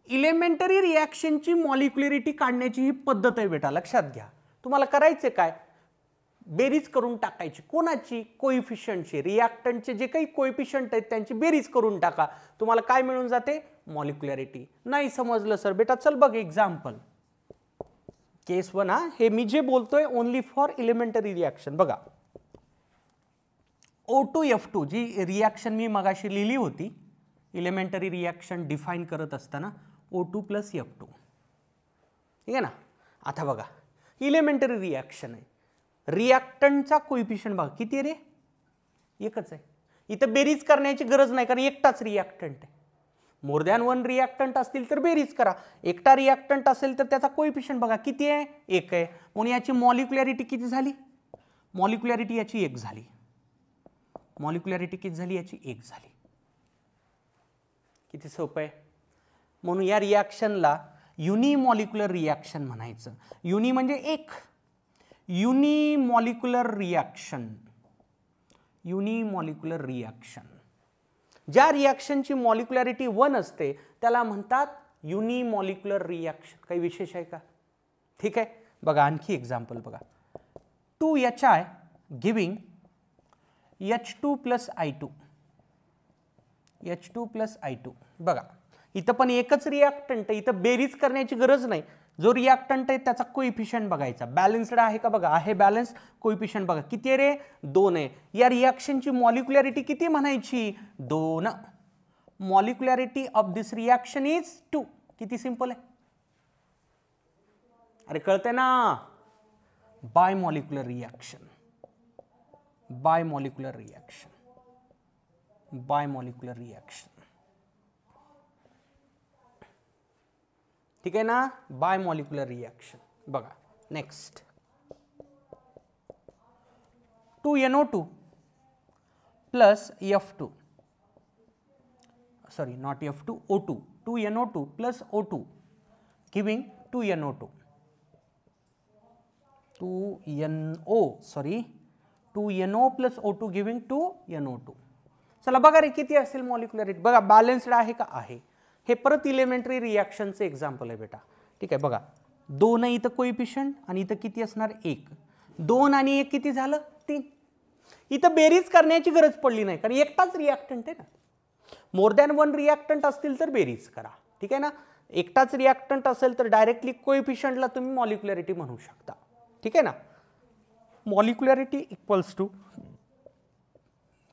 Elementary रिॲक्शनची मॉलिक्युलरिटी काढण्याची ही पद्धत आहे बेटा, लक्षात घ्या. तुम्हाला करायचे काय, बेरीज करून टाकायची, कोणाची, कोइफिशियंटची, रिॲक्टंटचे जे काही कोइफिशियंट आहेत त्यांची बेरीज करून टाका, तुम्हाला काय मिळून जाते, मॉलिक्युलरिटी. नाही समजलं सर बेटा, चल बघ एक्झाम्पल. केस 1 हा, हे मी जे बोलतोय ओनली फॉर इलेमेंटरी रिॲक्शन. बघा O2F2 जी रिॲक्शन मी मगाशी लिहिली होती इलेमेंटरी रिॲक्शन डिफाइन करत असताना, O2 + F2, ठीक आहे ना. आता बघा इलेमेंटरी रिॲक्शन आहे, रिॲक्टंटचा कोइफिशियंट बघा किती आहे रे, एकच आहे. इथं बेरीज करण्याची गरज नाही कारण एकटाच रिॲक्टंट आहे. मोर दॅन 1 रिॲक्टंट असतील तर बेरीज करा, एकटा रिॲक्टंट असेल तर त्याचा कोइफिशियंट बघा किती आहे, 1 आहे. म्हणून याची मॉलिक्युलरिटी किती झाली, मॉलिक्युलरिटी याची 1 झाली. मॉलिक्युलरिटी किती झाली याची, 1 झाली. किती सोपं आहे. म्हणून या रिॲक्शनला युनिमॉलिक्युलर रिॲक्शन म्हणायचं. युनि म्हणजे एक, युनिमॉलिक्युलर रिॲक्शन. ज्या रिॲक्शनची मॉलिक्युलरिटी 1 असते त्याला म्हणतात युनिमॉलिक्युलर रिॲक्शन. काही विशेष आहे का, ठीक आहे. बघा आणखी एक्झाम्पल बघा, 2HI गिविंग H2 + I2. बघा इथं पण एकच रिॲक्टंट आहे, इथं बेरीज करण्याची गरज नाही. जो रिॲक्टंट आहे त्याचा कोइफिशियंट बघायचा, बॅलन्स्ड आहे का बघा, आहे बॅलन्स, कोइफिशियंट बघा किती आहे रे, 2 आहे. या रिॲक्शनची मॉलिक्युलरिटी किती म्हणायची, 2. मॉलिक्युलरिटी ऑफ दिस रिॲक्शन इज 2. किती सिंपल आहे, अरे कळतंय ना. बायमॉलिक्युलर रिॲक्शन, ठीक आहे ना, बायमॉलिक्युलर रिॲक्शन. बघा next, 2NO2 + F2, sorry not F2, O2, 2NO2 + O2 giving 2NO2. 2NO + O2 giving 2NO2. चला बघा रे किती असेल मॉलिक्युलरिटी, बघा बॅलन्स्ड आहे का, आहे. हे परत इलेमेंटरी रिॲक्शनचे एक्झाम्पल आहे बेटा, ठीक आहे. बघा 2 आहे इथं कोइफिशियंट आणि इथं किती असणार, 1. 2 आणि 1 किती झालं, 3. इथं बेरीज करण्याची गरज पडली नाही कारण एकटाच रिॲक्टंट आहे ना. मोर दॅन वन रिॲक्टंट असतील तर बेरीज करा, ठीक आहे ना. एकटाच रिॲक्टंट असेल तर डायरेक्टली कोएफिशियंटला तुम्ही मॉलिक्युलॅरिटी म्हणू शकता, ठीक आहे ना. मॉलिक्युलॅरिटी इक्वल्स टू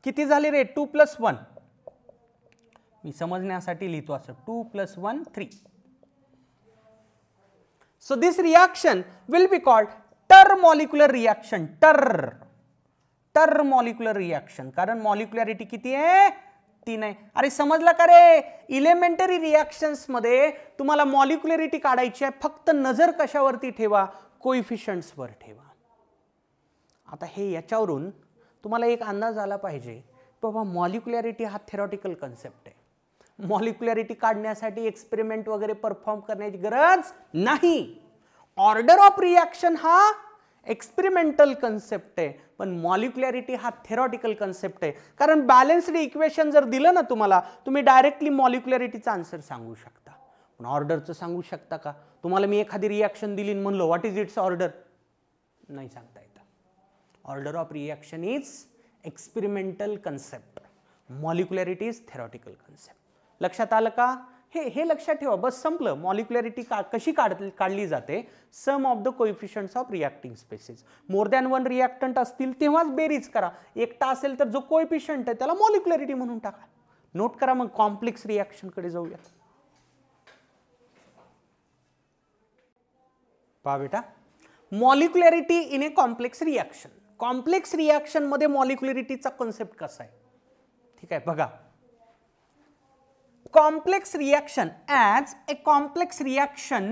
किती झाली रे, 2 + 1. मी समजण्यासाठी लिहितो असं 2 + 1 3. So this reaction will be called intermolecular reaction. Intermolecular reaction, कारण मॉलिक्युलॅरिटी किती आहे, 3 आहे. अरे समजलं का रे, इलेमेंटरी रिॲक्शन्स मध्ये तुम्हाला मॉलिक्युलॅरिटी काढायची आहे, फक्त नजर कशावरती ठेवा, कोएफिशियंट्स वर ठेवा. आता हे याच्यावरून तुम्हाला एक अंदाज आला पाहिजे, बाबा मॉलिक्युलॅरिटी हा थेरॉटिकल कन्सेप्ट आहे. मॉलिक्युलॅरिटी काढण्यासाठी एक्सपेरिमेंट वगैरे परफॉर्म करण्याची गरज नाही. ऑर्डर ऑफ रिॲक्शन हा एक्सपेरिमेंटल कन्सेप्ट आहे, पण मॉलिक्युलॅरिटी हा थेरॉटिकल कन्सेप्ट आहे. कारण बॅलन्स्ड इक्वेशन जर दिलं ना तुम्हाला, तुम्ही डायरेक्टली मॉलिक्युलॅरिटीचा आन्सर सांगू शकता, पण ऑर्डरचं सांगू शकता का. तुम्हाला मी एखादी रिॲक्शन दिली म्हणलो व्हॉट इज इट्स ऑर्डर, नाही सांगता येतं. Order of reaction is experimental concept, molecularity is theoretical concept. लक्षात आलं का, हे लक्षात ठेवा, बस संपलं. मॉलिक्युलॅरिटी कशी काढली जाते, sum of the coefficients of reacting species. More than one reactant असतील तेव्हाच बेरीज करा, एकटा असेल तर जो कोएफिशियंट आहे त्याला मॉलिक्युलॅरिटी म्हणून टाका. नोट करा. मग कॉम्प्लेक्स रिॲक्शन कडे जाऊया. पहा बेटा, molecularity in a complex reaction. Complex reaction मध्ये मॉलिक्युलॅरिटीचा कन्सेप्ट कसा आहे, ठीक आहे बघा. complex reaction as a complex reaction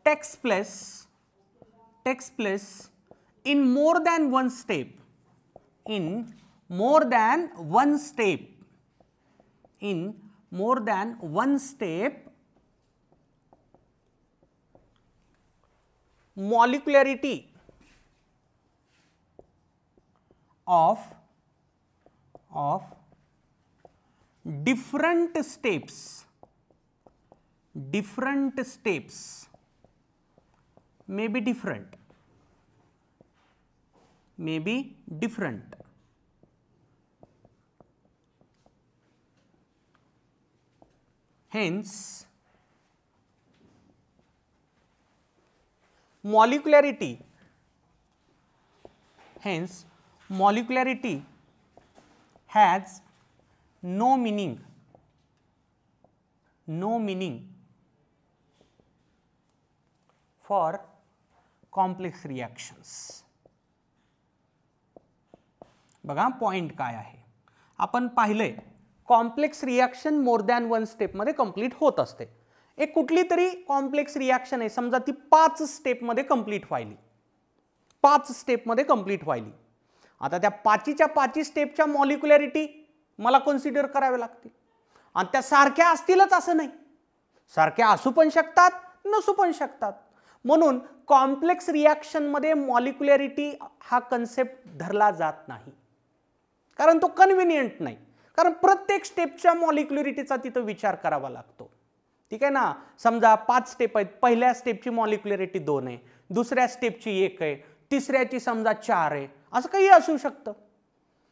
takes place in more than one step, molecularity of different steps may be different, hence molecularity has no meaning for complex reactions. बघा point काय आहे, आपण पाहिलंय कॉम्प्लेक्स रिॲक्शन मोर than one step मध्ये complete होत असते. एक कुठली तरी कॉम्प्लेक्स रिॲक्शन आहे, समजा ती 5 स्टेप मध्ये कंप्लीट व्हायली, 5 स्टेप मध्ये कंप्लीट व्हायली. आता त्या 5च्या स्टेपच्या मॉलिक्युलॅरिटी मला कन्सिडर करावे लागतील, आणि त्या सारख्या असतीलच असं नाही, सारख्या असू पण शकतात, नसू पण शकतात. म्हणून कॉम्प्लेक्स रिॲक्शन मध्ये मॉलिक्युलॅरिटी हा कन्सेप्ट धरला जात नाही, कारण तो कन्व्हिनियंट नाही. कारण प्रत्येक स्टेपच्या मॉलिक्युलॅरिटीचा तिथं विचार करावा लागतो, ठीक आहे ना. समजा 5 स्टेप आहेत, पहिल्या स्टेपची मॉलिक्युलॅरिटी 2 आहे, दुसऱ्या स्टेपची 1 आहे, तिसऱ्याची समजा 4 आहे, असं काही असू शकतं.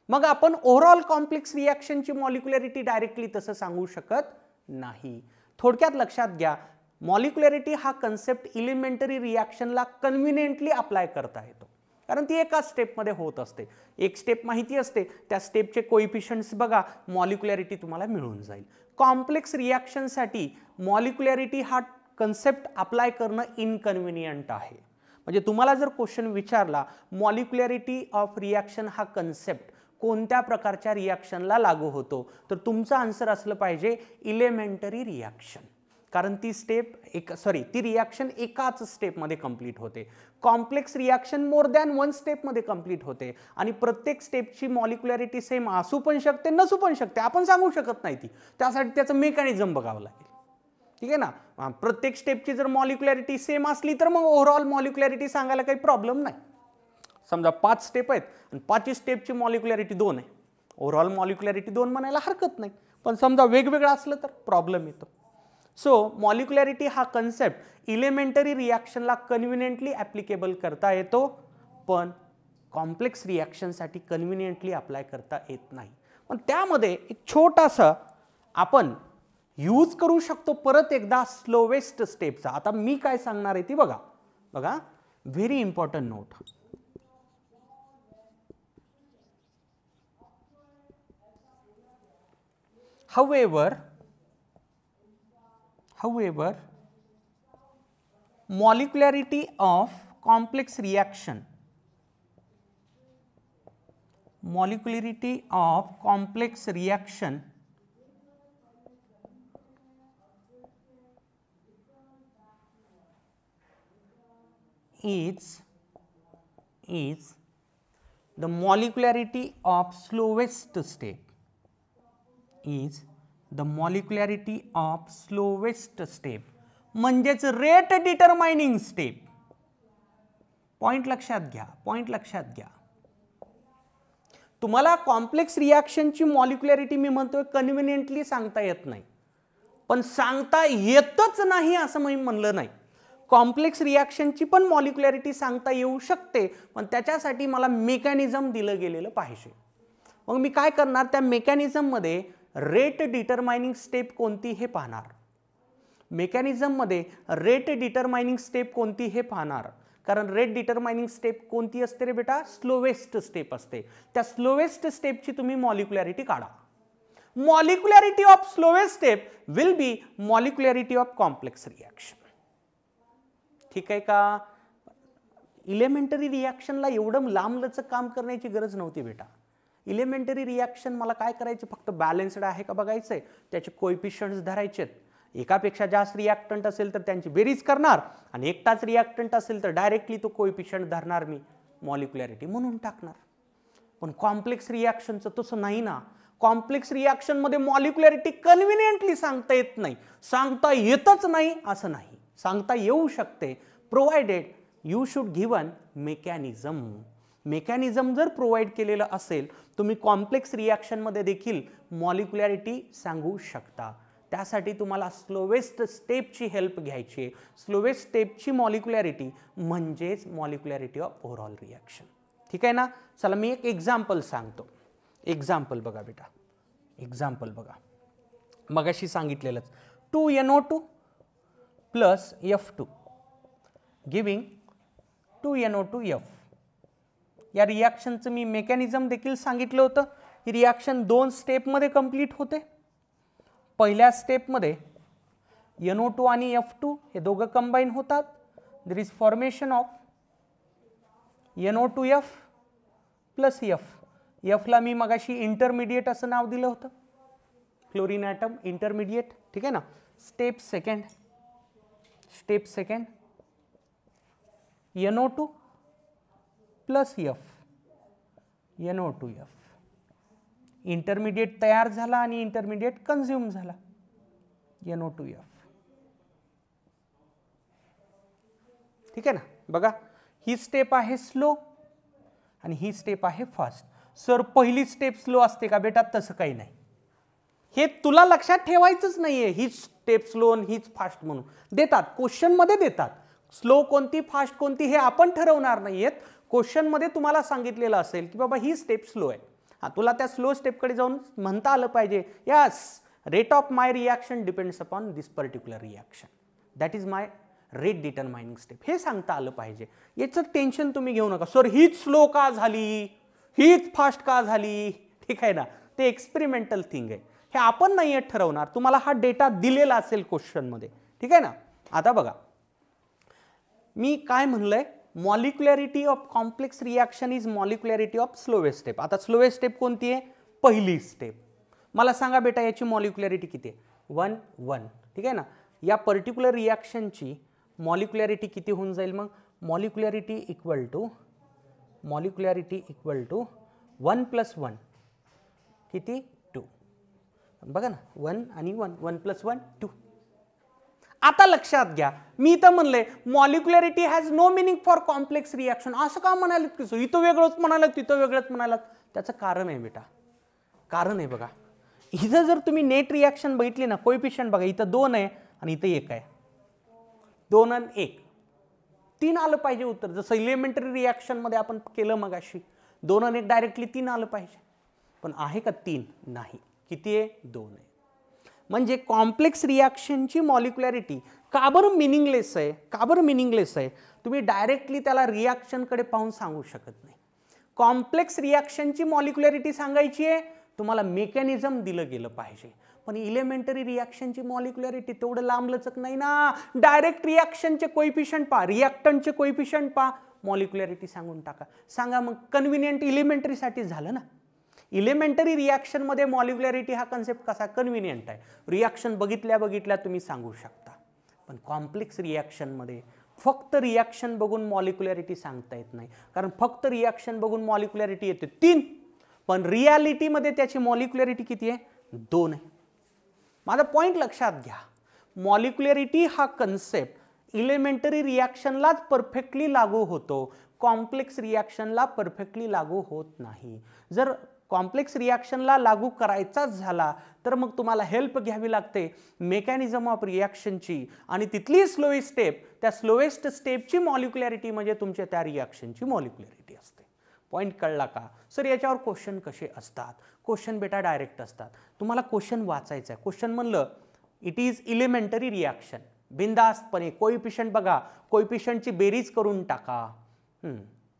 मग आपण ओव्हरऑल कॉम्प्लेक्स रिॲक्शनची मॉलिक्युलॅरिटी डायरेक्टली तसं सांगू शकत नाही. थोडक्यात लक्षात घ्या, मॉलिक्युलॅरिटी हा कन्सेप्ट इलिमेंटरी रिॲक्शनला कन्व्हिनियंटली अप्लाय करता येतो, कारण ती एकाच स्टेपमध्ये होत असते. एक स्टेप माहिती असते, त्या स्टेपचे कोएफिशियंट्स बघा, मॉलिक्युलॅरिटी तुम्हाला मिळून जाईल. कॉम्प्लेक्स रिॲक्शनसाठी मॉलिक्युलॅरिटी हा कन्सेप्ट अप्लाय करणं इनकन्व्हिनियंट आहे. म्हणजे तुम्हाला जर क्वेश्चन विचारला मॉलिक्युलॅरिटी ऑफ रिॲक्शन हा कन्सेप्ट कोणत्या प्रकारच्या रिॲक्शनला लागू होतो, तर तुमचं आन्सर असलं पाहिजे इलेमेंटरी रिॲक्शन, कारण ती ती रिॲक्शन एकाच स्टेपमध्ये कंप्लीट होते. कॉम्प्लेक्स रिॲक्शन मोर दॅन वन स्टेपमध्ये कंप्लीट होते, आणि प्रत्येक स्टेपची मॉलिक्युलॅरिटी सेम असू पण शकते, नसू पण शकते, आपण सांगू शकत नाही ती. त्यासाठी त्याचं मेकॅनिझम बघावं लागेल, ठीक आहे ना. प्रत्येक स्टेपची जर मॉलिक्युलॅरिटी सेम असली तर मग ओव्हरऑल मॉलिक्युलॅरिटी सांगायला काही प्रॉब्लेम नाही. समजा 5 स्टेप आहेत आणि 5 स्टेपची मॉलिक्युलॅरिटी 2 आहे, ओव्हरऑल मॉलिक्युलॅरिटी 2 म्हणायला हरकत नाही. पण समजा वेगवेगळं असलं तर प्रॉब्लेम येतो. सो मॉलिक्युलॅरिटी हा कन्सेप्ट इलेमेंटरी रिॲक्शनला कन्व्हिनियंटली ॲप्लिकेबल करता येतो, पण कॉम्प्लेक्स रिॲक्शनसाठी कन्व्हिनियंटली अप्लाय करता येत नाही. पण त्यामध्ये एक छोटासा आपण यूज करू शकतो परत एकदा स्लोवेस्ट स्टेपचा. आता मी काय सांगणार आहे ती बघा बघा, very important note. However, molecularity of complex reaction is the molecularity of slowest step. Is the molecularity of slowest step म्हणजेच रेट डिटरमाइनिंग स्टेप. पॉइंट लक्षात घ्या, पॉइंट लक्षात घ्या. तुम्हाला कॉम्प्लेक्स रिॲक्शनची मॉलिक्युलॅरिटी मी म्हणतोय कन्व्हिनियंटली सांगता येत नाही, पण सांगता येतच नाही असं मी म्हणलं नाही. कॉम्प्लेक्स रिॲक्शनची पण मॉलिक्युलॅरिटी सांगता येऊ शकते, पण त्याच्यासाठी मला मेकॅनिझम दिलं गेलेलं पाहिजे. मग मी काय करणार, त्या मेकॅनिझममध्ये रेट डिटरमाइनिंग स्टेप कोणती हे पाहणार. मेकॅनिझममध्ये रेट डिटरमाइनिंग स्टेप कोणती हे पाहणार, कारण रेट डिटरमाइनिंग स्टेप कोणती असते रे बेटा, स्लोवेस्ट स्टेप असते. त्या स्लोवेस्ट स्टेपची तुम्ही मॉलिक्युलॅरिटी काढा. Molecularity of slowest step will be molecularity of complex reaction. ठीक आहे का? इलेमेंटरी रिॲक्शनला एवढं लांबलचक काम करण्याची गरज नव्हती बेटा. इलेमेंटरी रिॲक्शन मला काय करायचं, फक्त बॅलन्स्ड आहे का बघायचंय, त्याचे कोएफिशियंट्स धरायचेत. एकापेक्षा जास्त रिॲक्टंट असेल तर त्यांची बेरीज करणार, आणि एकटाच रिॲक्टंट असेल तर डायरेक्टली तो कोएफिशियंट धरणार, मी मॉलिक्युलॅरिटी म्हणून टाकणार. पण कॉम्प्लेक्स रिॲक्शनचं तसं नाही ना. कॉम्प्लेक्स रिॲक्शनमध्ये मॉलिक्युलॅरिटी कन्व्हिनियंटली सांगता येत नाही, सांगता येतच नाही असं नाही, सांगता येऊ शकते, provided you should given mechanism. Mechanism जर प्रोव्हाइड केलेलं असेल, तुम्ही कॉम्प्लेक्स रिॲक्शनमध्ये देखील मॉलिक्युलॅरिटी सांगू शकता. त्यासाठी तुम्हाला स्लोवेस्ट स्टेपची हेल्प घ्यायची आहे. स्लोवेस्ट स्टेपची मॉलिक्युलॅरिटी म्हणजेच मॉलिक्युलॅरिटी ऑफ ओव्हरऑल रिॲक्शन. ठीक आहे ना? चला मी एक एक्झाम्पल सांगतो. एक्झाम्पल बघा बेटा, एक्झाम्पल बघा. मगाशी सांगितलेलंच 2NO2 plus F2 giving 2NO2F. या रिॲक्शनचं मी मेकॅनिझम देखील सांगितलं होतं. ही रिॲक्शन 2 स्टेपमध्ये कंप्लीट होते. पहिल्या स्टेपमध्ये NO2 आणि F2 हे दोघं कंबाईन होतात. There is formation of NO2F plus F. Fला मी मगाशी इंटरमिडिएट असं नाव दिलं होतं, क्लोरीन ॲटम इंटरमिडिएट. ठीक आहे ना? Step second NO2 plus F, NO2F. Intermediate तयार झाला आणि इंटरमिडिएट कन्झ्युम झाला, NO2F. ठीक आहे ना? बघा, ही स्टेप आहे स्लो आणि ही स्टेप आहे फास्ट. सर पहिली स्टेप स्लो असते का बेटा? तसं काही नाही. हे तुला लक्षात ठेवायचंच नाहीये, ही स्टेप स्लो आणि हीच फास्ट म्हणून देतात, क्वेश्चनमध्ये देतात. स्लो कोणती फास्ट कोणती हे आपण ठरवणार नाहीयेत. क्वेश्चनमध्ये तुम्हाला सांगितलेलं असेल की बाबा ही स्टेप स्लो आहे. हा, तुला त्या स्लो स्टेपकडे जाऊन म्हणता आलं पाहिजे, yes rate of my reaction depends upon this particular reaction, that is my rate determining step. हे सांगता आलं पाहिजे. याचं टेन्शन तुम्ही घेऊ नका, सर हीच स्लो का झाली, हीच फास्ट का झाली. ठीक आहे ना? ते एक्सपेरिमेंटल थिंग आहे, हे आपण नाही ठरवणार. तुम्हाला हा डेटा दिलेला असेल क्वेश्चनमध्ये. ठीक आहे ना? आता बघा, मी काय म्हणलंय, molecularity of complex reaction is molecularity of slowest step. आता स्लोवेस्ट स्टेप कोणती आहे? पहिली स्टेप. मला सांगा बेटा याची मॉलिक्युलॅरिटी किती आहे? 1 1. ठीक आहे ना? या पर्टिक्युलर रिॲक्शनची मॉलिक्युलॅरिटी किती होऊन जाईल मग? मॉलिक्युलॅरिटी इक्वल टू 1 प्लस 1 किती? 2. बघा ना, 1 आणि 1, 1 प्लस 1 2. आता लक्षात घ्या, मी इथं म्हणलंय molecularity has no meaning for complex reaction. असं का म्हणाले की इथं वेगळंच म्हणालात तिथं वेगळंच म्हणालात? त्याचं कारण आहे बेटा, कारण आहे. बघा इथं जर तुम्ही नेट रिॲक्शन बघितली ना, कोएफिशियंट बघा, इथं 2 आहे आणि इथं 1 आहे. 2 आणि 1. 3 आलं पाहिजे उत्तर, जसं इलिमेंटरी रिॲक्शनमध्ये आपण केलं मगाशी 2 आणि 1 डायरेक्टली 3 आलं पाहिजे, पण आहे का 3? नाही. किती आहे? 2 आहे. म्हणजे कॉम्प्लेक्स रिॲक्शनची मॉलिक्युलॅरिटी का बरं मिनिंगलेस आहे? का बरं मिनिंगलेस आहे? तुम्ही डायरेक्टली त्याला रिॲक्शनकडे पाहून सांगू शकत नाही. कॉम्प्लेक्स रिॲक्शनची मॉलिक्युलॅरिटी सांगायची आहे, तुम्हाला मेकॅनिझम दिलं गेलं पाहिजे. पण इलेमेंटरी रिॲक्शनची मॉलिक्युलॅरिटी तेवढं लांबलचक नाही ना. डायरेक्ट रिॲक्शनचे कोएफिशियंट पहा, रिॲक्टंटचे कोएफिशियंट पहा, मॉलिक्युलॅरिटी सांगून टाका. सांगा मग, कन्व्हिनियंट इलिमेंटरीसाठी झालं ना. इलिमेंटरी रिॲक्शनमध्ये मॉलिक्युलॅरिटी हा कन्सेप्ट कसा कन्व्हिनियंट आहे, रिॲक्शन बघितल्या तुम्ही सांगू शकता. पण कॉम्प्लेक्स रिॲक्शनमध्ये फक्त रिॲक्शन बघून मॉलिक्युलॅरिटी सांगता येत नाही, कारण फक्त रिॲक्शन बघून मॉलिक्युलॅरिटी येते 3, पण रिॲलिटीमध्ये त्याची मॉलिक्युलॅरिटी किती आहे? 2 आहे. माझा पॉईंट लक्षात घ्या, मॉलिक्युलॅरिटी हा कन्सेप्ट इलिमेंटरी रिॲक्शनलाच परफेक्टली लागू होतो, कॉम्प्लेक्स रिॲक्शनला परफेक्टली लागू होत नाही. जर कॉम्प्लेक्स रिॲक्शनला लागू करायचाच झाला तर मग तुम्हाला हेल्प घ्यावी लागते मेकॅनिझम ऑफ रिॲक्शनची, आणि तिथली स्लोएस्ट स्टेप, त्या स्लोएस्ट स्टेपची मॉलिक्युलॅरिटी म्हणजे तुमच्या त्या रिॲक्शनची मॉलिक्युलॅरिटी असते. पॉईंट कळला का? सर याच्यावर क्वेश्चन कसे असतात? क्वेश्चन बेटा डायरेक्ट असतात. तुम्हाला क्वेश्चन वाचायचा आहे. क्वेश्चन म्हणलं इट इज इलिमेंटरी रिॲक्शन, बिंदास्तपणे कोएफिशियंट बघा, कोएफिशियंटची बेरीज करून टाका.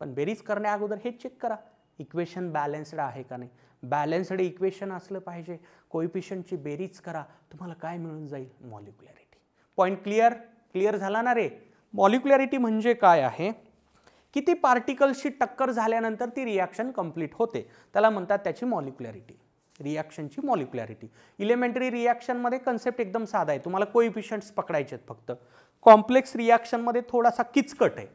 पण बेरीज करण्या अगोदर हे चेक करा इक्वेशन बॅलन्स्ड आहे का नाही. बॅलन्स्ड इक्वेशन असलं पाहिजे. कोएफिशियंटची बेरीज करा, तुम्हाला काय मिळून जाईल? मॉलिक्युलॅरिटी. Point clear? क्लिअर झाला ना रे? मॉलिक्युलॅरिटी म्हणजे काय आहे? किती पार्टिकल्सची टक्कर झाल्यानंतर ती रिॲक्शन कंप्लीट होते, त्याला म्हणतात त्याची मॉलिक्युलॅरिटी, रिॲक्शनची मॉलिक्युलॅरिटी. इलिमेंटरी रिॲक्शनमध्ये कन्सेप्ट एकदम साधा आहे, तुम्हाला कोएफिशियंट्स पकडायचे आहेत फक्त. कॉम्प्लेक्स रिॲक्शनमध्ये थोडासा किचकट आहे,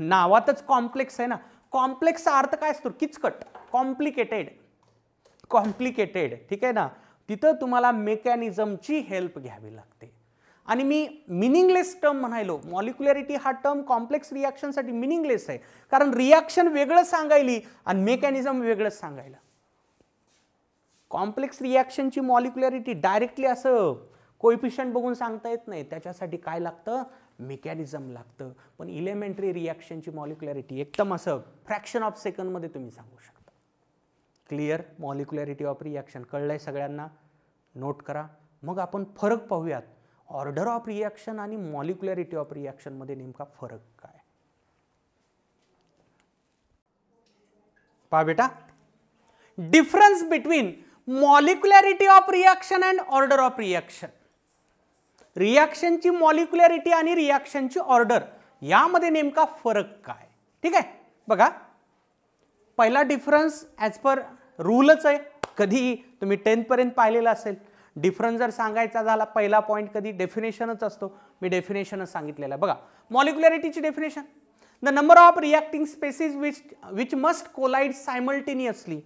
नावातच कॉम्प्लेक्स आहे ना. कॉम्प्लेक्सचा अर्थ काय असतो? किचकट, कॉम्प्लिकेटेड. कॉम्प्लिकेटेड, ठीक आहे ना. तिथं तुम्हाला मेकॅनिझमची हेल्प घ्यावी लागते. आणि मी मिनिंगलेस टर्म म्हणायलो, मॉलिक्युलॅरिटी हा टर्म कॉम्प्लेक्स रिॲक्शनसाठी मिनिंगलेस आहे, कारण रिॲक्शन वेगळं सांगायली आणि मेकॅनिझम वेगळंच सांगायला. कॉम्प्लेक्स रिॲक्शनची मॉलिक्युलॅरिटी डायरेक्टली असं कोएफिशियंट बघून सांगता येत नाही, त्याच्यासाठी काय लागतं? मेकॅनिझम लागतं. पण इलिमेंटरी रिॲक्शनची मॉलिक्युलॅरिटी एकदम असं फ्रॅक्शन ऑफ सेकंडमध्ये तुम्ही सांगू शकता. क्लिअर? मॉलिक्युलॅरिटी ऑफ रिॲक्शन कळलंय सगळ्यांना? नोट करा. मग आपण फरक पाहूयात, ऑर्डर ऑफ रिॲक्शन आणि मॉलिक्युलॅरिटी ऑफ रिॲक्शनमध्ये नेमका फरक काय. पहा बेटा, difference between molecularity of reaction and order of reaction. रिॲक्शनची मॉलिक्युलॅरिटी आणि रिॲक्शनची ऑर्डर यामध्ये नेमका फरक काय? ठीक आहे, बघा. पहिला डिफरन्स ॲज पर रूलच आहे, कधी तुम्ही 10th पर्यंत पाहिलेला असेल. डिफरन्स जर सांगायचा झाला पहिला पॉईंट कधी डेफिनेशनच असतो, मी डेफिनेशनच सांगितलेलं आहे. बघा मॉलिक्युलॅरिटीची definition, the number of reacting species which must collide simultaneously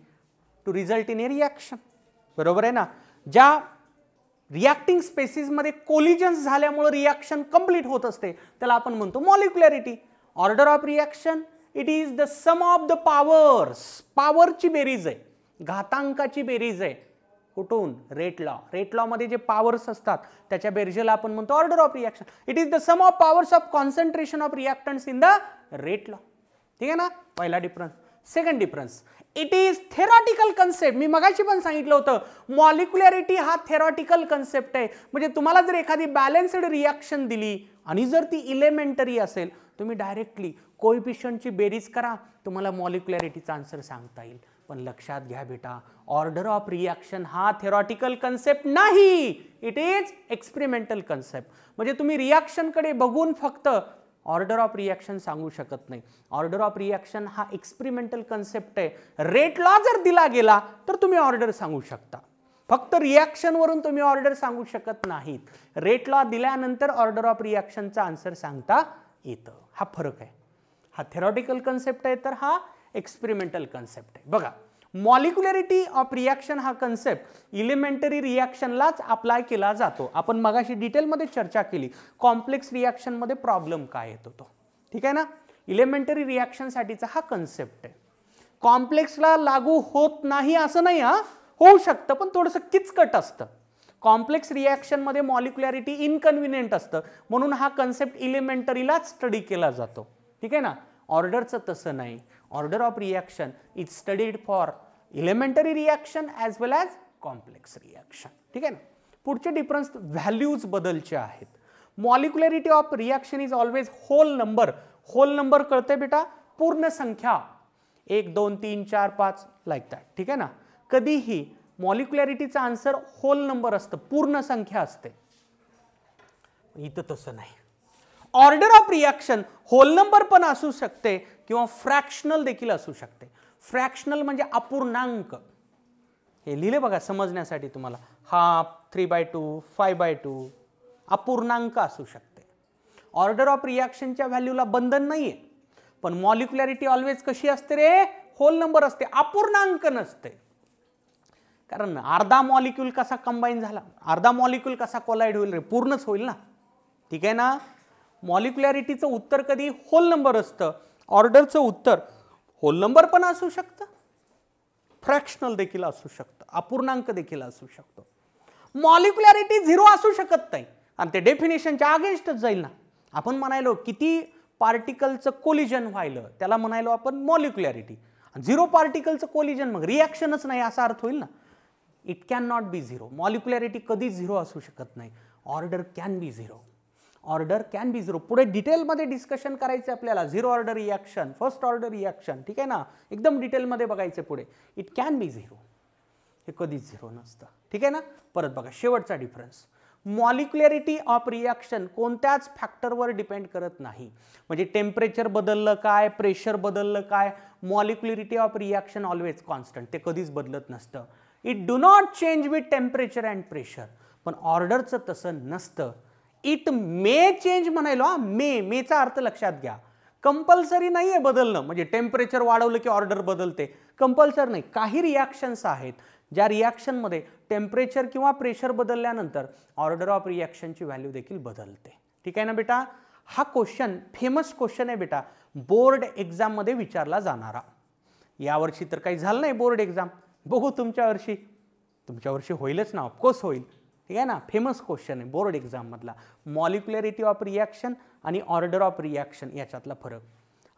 to result in a reaction. बरोबर आहे ना. ज्या रिॲक्टिंग स्पेसिसमध्ये कोलिजन्स झाल्यामुळे रिॲक्शन कंप्लीट होत असते त्याला आपण म्हणतो molecularity. Order of reaction it is the sum of the powers, पॉवरची बेरीज आहे, घातांकाची बेरीज आहे. कुठून? Rate law. रेट लॉ मध्ये जे पॉवर्स असतात त्याच्या बेरजेला आपण म्हणतो order of reaction. It is the sum of powers of concentration of reactants in the rate law. ठीक आहे ना, पहिला difference. Second difference, it is theoretical concept. मी मगाशी पण सांगितलं होतं मॉलिक्युलॅरिटी हा थेरॉटिकल कन्सेप्ट आहे. म्हणजे तुम्हाला जर एखादी बॅलन्स्ड रिॲक्शन दिली आणि जर ती इलिमेंटरी असेल, तुम्ही डायरेक्टली कोएफिशियंटची बेरीज करा, तुम्हाला मॉलिक्युलॅरिटीचा आन्सर सांगता येईल. पण लक्षात घ्या बेटा, ऑर्डर ऑफ रिॲक्शन हा थेरॉटिकल कन्सेप्ट नाही, इट इज एक्सपेरिमेंटल कन्सेप्ट. म्हणजे तुम्ही रिॲक्शनकडे बघून फक्त ऑर्डर ऑफ रिॲक्शन सांगू शकत नाही. ऑर्डर ऑफ रिॲक्शन हा एक्सपेरिमेंटल कन्सेप्ट आहे. रेट लॉ जर दिला गेला तर तुम्ही ऑर्डर सांगू शकता, फक्त रिॲक्शनवरून तुम्ही ऑर्डर सांगू शकत नाहीत. रेट लॉ दिल्यानंतर ऑर्डर ऑफ रिॲक्शनचा आन्सर सांगता येतं. हा फरक आहे. हा थेरॉटिकल कन्सेप्ट आहे तर हा एक्सपेरिमेंटल कन्सेप्ट आहे. बघा, मॉलिक्युलॅरिटी ऑफ रिॲक्शन हा कन्सेप्ट इलिमेंटरी रिॲक्शनलाच अप्लाय केला जातो. आपण मगाशी डिटेलमध्ये चर्चा केली. कॉम्प्लेक्स रिॲक्शनमध्ये प्रॉब्लेम काय येतो तो. ठीक आहे ना. इलिमेंटरी रिॲक्शनसाठीचा हा कन्सेप्ट आहे. कॉम्प्लेक्सला लागू होत नाही असं नाही, हा होऊ शकतं पण थोडंसं किचकट असतं. कॉम्प्लेक्स रिॲक्शनमध्ये मॉलिक्युलॅरिटी इनकन्व्हिनियंट असतं, म्हणून हा कन्सेप्ट इलिमेंटरीलाच स्टडी केला जातो. ठीक आहे ना. ऑर्डरचं तसं नाही. Order of reaction is studied for elementary reaction as well as complex reaction. ठीक आहे ना. पुढचे डिफरन्स व्हॅल्यूज बदलचे आहेत. Molecularity of reaction is always whole number. Whole number कळते बेटा, पूर्ण संख्या 1 2 3 4 5 लाईक दॅट. ठीक आहे ना. कधीही मॉलिक्युलॅरिटीचा आन्सर होल नंबर असतं, पूर्ण संख्या असते. इथं तसं नाही. Order of reaction whole number पण असू शकते किंवा फ्रॅक्शनल देखील असू शकते. फ्रॅक्शनल म्हणजे अपूर्णांक. हे लिहिले बघा समजण्यासाठी तुम्हाला. हाफ, 3/2, 5/2 अपूर्णांक असू शकते. ऑर्डर ऑफ रिॲक्शनच्या व्हॅल्यूला बंधन नाहीये, पण मॉलिक्युलॅरिटी ऑलवेज कशी असते रे? होल नंबर असते, अपूर्णांक नसते. कारण अर्धा मॉलिक्यूल कसा कंबाईन झाला, अर्धा मॉलिक्यूल कसा कोलाइड होईल रे? पूर्णच होईल ना. ठीक आहे ना. मॉलिक्युलॅरिटीचं उत्तर कधी होल नंबर असतं. ऑर्डरचं उत्तर होल नंबर पण असू शकतं, फ्रॅक्शनल देखील असू शकतं, अपूर्णांक देखील असू शकतो. मॉलिक्युलॅरिटी 0 असू शकत नाही आणि ते डेफिनेशनच्या अगेन्स्टच जाईल ना. आपण म्हणायलो किती पार्टिकलचं कोलिजन व्हायलं त्याला म्हणायलो आपण मॉलिक्युलॅरिटी. 0 पार्टिकलचं कोलिजन मग रिॲक्शनच नाही असा अर्थ होईल ना. It can not be 0. मॉलिक्युलॅरिटी कधीच 0 असू शकत नाही. Order can be 0. Order can be 0. पुढे डिटेलमध्ये डिस्कशन करायचं आपल्याला. 0 order reaction, first order reaction. ठीक आहे ना. एकदम डिटेलमध्ये बघायचं पुढे. It can be 0. हे कधीच 0 नसतं. ठीक आहे ना. परत बघा शेवटचा डिफरन्स. मॉलिक्युलॅरिटी ऑफ रिॲक्शन कोणत्याच फॅक्टरवर डिपेंड करत नाही. म्हणजे टेम्परेचर बदललं काय, प्रेशर बदललं काय, मॉलिक्युलॅरिटी ऑफ रिॲक्शन ऑलवेज कॉन्स्टंट. ते कधीच बदलत नसतं. It do not change with temperature and pressure. पण ऑर्डरचं तसं नसतं. It may change म्हणायलो. मेचा अर्थ लक्षात घ्या. कंपल्सरी नाहीये बदलणं. म्हणजे टेम्परेचर वाढवलं की ऑर्डर बदलते, कंपल्सर नाही. काही रिॲक्शन्स आहेत ज्या रिॲक्शनमध्ये टेम्परेचर किंवा प्रेशर बदलल्यानंतर ऑर्डर ऑफ रिॲक्शनची व्हॅल्यू देखील बदलते. ठीक आहे ना बेटा. हा क्वेश्चन फेमस क्वेश्चन आहे बेटा, बोर्ड एक्झाममध्ये विचारला जाणारा. यावर्षी तर काही झालं नाही बोर्ड एक्झाम, बघू तुमच्या वर्षी होईलच ना, ऑफकोर्स होईल. ठीक आहे ना. फेमस क्वेश्चन आहे बोर्ड एक्झाममधला. मॉलिक्युलॅरिटी ऑफ रिॲक्शन आणि ऑर्डर ऑफ रिॲक्शन याच्यातला फरक.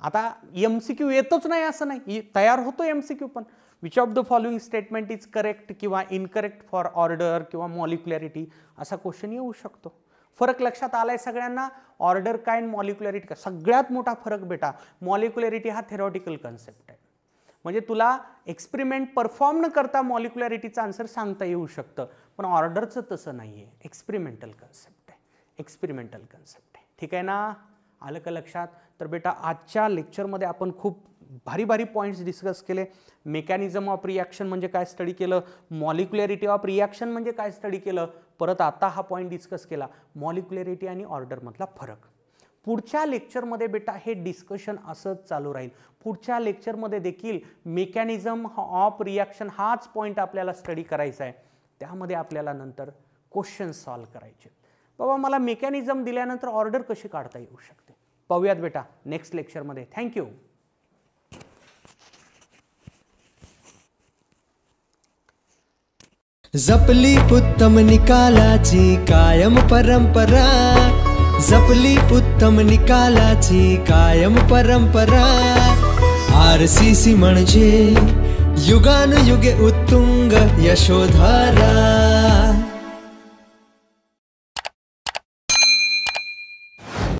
आता MCQ येतोच नाही असं नाही, तयार होतो MCQ पण. Which of the following statement is correct किंवा इनकरेक्ट फॉर ऑर्डर किंवा मॉलिक्युलॅरिटी असा क्वेश्चन येऊ शकतो. फरक लक्षात आलाय सगळ्यांना. ऑर्डर काय आणि मॉलिक्युलॅरिटी काय. सगळ्यात मोठा फरक बेटा, मॉलिक्युलॅरिटी हा थेरॉटिकल कन्सेप्ट आहे. म्हणजे तुला एक्सपेरिमेंट परफॉर्म न करता मॉलिक्युलॅरिटीचं आन्सर सांगता येऊ शकतं, पण ऑर्डरचं तसं नाही आहे. एक्सपेरिमेंटल कन्सेप्ट आहे, एक्सपेरिमेंटल कन्सेप्ट आहे. ठीक आहे ना. आलं का लक्षात. तर बेटा आजच्या लेक्चरमध्ये आपण खूप भारी भारी पॉईंट्स डिस्कस केले. मेकॅनिझम ऑफ रिॲक्शन म्हणजे काय स्टडी केलं, मॉलिक्युलॅरिटी ऑफ रिॲक्शन म्हणजे काय स्टडी केलं, परत आता हा पॉईंट डिस्कस केला मॉलिक्युलॅरिटी आणि ऑर्डरमधला फरक. पुढच्या लेक्चरमध्ये बेटा हे डिस्कशन असंच चालू राहील. पुढच्या लेक्चरमध्ये देखील मेकॅनिझम ऑफ रिॲक्शन हाच पॉईंट आपल्याला स्टडी करायचा आहे. त्यामध्ये आपल्याला नंतर क्वेश्चन्स सॉल्व्ह करायचे. बाबा मला मेकॅनिझम दिल्यानंतर ऑर्डर कशी काढता येऊ शकते पाहूयात बेटा नेक्स्ट लेक्चरमध्ये. थँक्यू. जपली उत्तम निकालाची कायम परंपरा, जपली उत्तम निकालाची कायम परंपरा. RCC म्हणजे युगानुयुगे उत्तुंग यशोधारा.